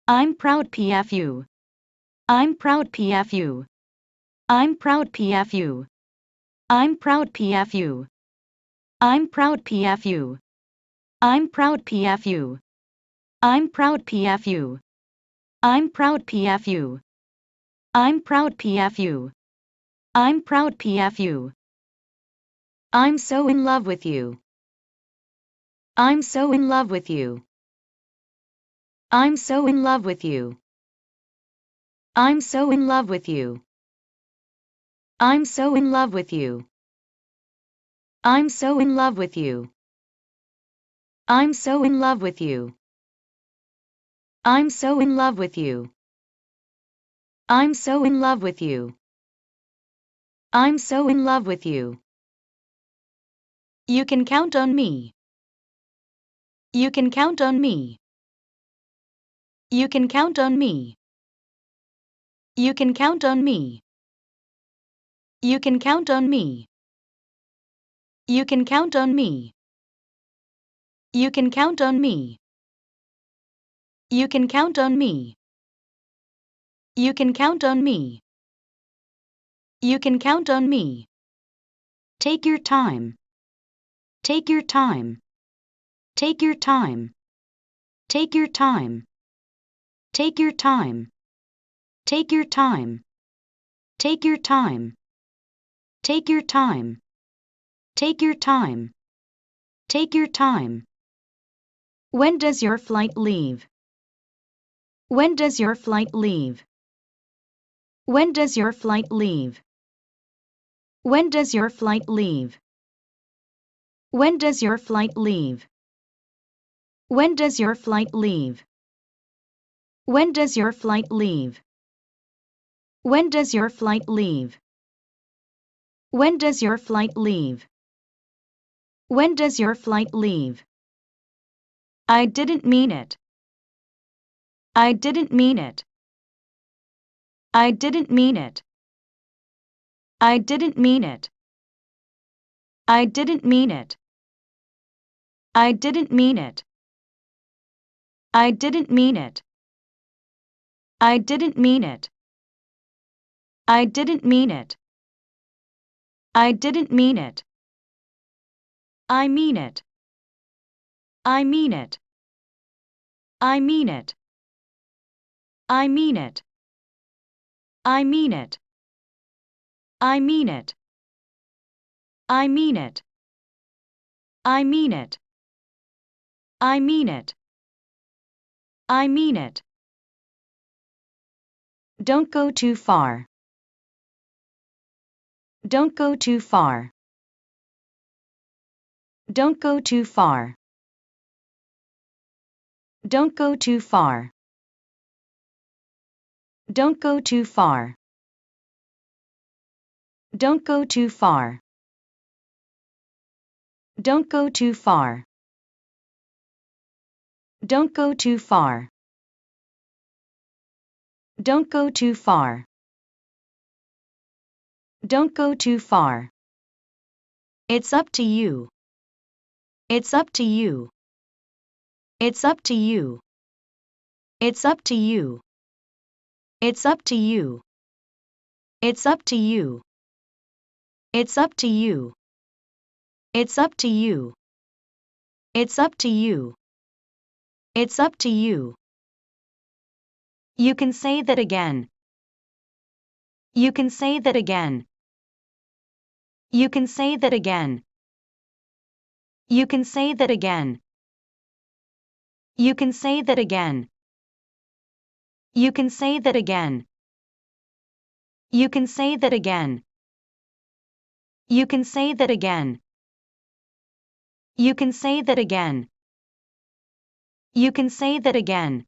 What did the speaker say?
I'm proud PFU. I'm proud PFU. I'm proud PFU. I'm proud PFU. I'm proud PFU. I'm proud PFU. I'm proud PFU. I'm proud PFU. I'm proud PFU. I'm proud PFU. I'm so in love with you. I'm so in love with you. I'm so in love with you. I'm so in love with you. I'm so in love with you. I'm so in love with you. I'm so in love with you. I'm so in love with you. I'm so in love with you. I'm so in love with you. You can count on me. You can count on me. You can count on me. You can count on me. You can count on me. You can count on me. You can count on me. You can count on me. You can count on me. You can count on me. Take your time. Take your time. Take your time. Take your time. Take your time. Take your time. Take your time. Take your time. Take your time. Take your time. When does your flight leave? When does your flight leave? When does your flight leave? When does your flight leave? When does your flight leave? When does your flight leave? When does your flight leave? When does your flight leave? When does your flight leave? When does your flight leave? I didn't mean it. I didn't mean it. I didn't mean it. I didn't mean it. I didn't mean it. I didn't mean it. I didn't mean it. I didn't mean it. I didn't mean it. I didn't mean it. I mean it. I mean it. I mean it. I mean it. I mean it. I mean it. I mean it. I mean it. I mean it. I mean it. Don't go too far. Don't go too far. Don't go too far. Don't go too far. Don't go too far. Don't go too far. Don't go too far. Don't go too far. Don't go too far. Don't go too far. It's up to you. It's up to you. It's up to you. It's up to you. It's up to you. It's up to you. It's up to you. It's up to you. It's up to you. It's up to you. You can say that again. You can say that again. You can say that again. You can say that again. You can say that again. You can say that again. You can say that again. You can say that again. You can say that again. You can say that again.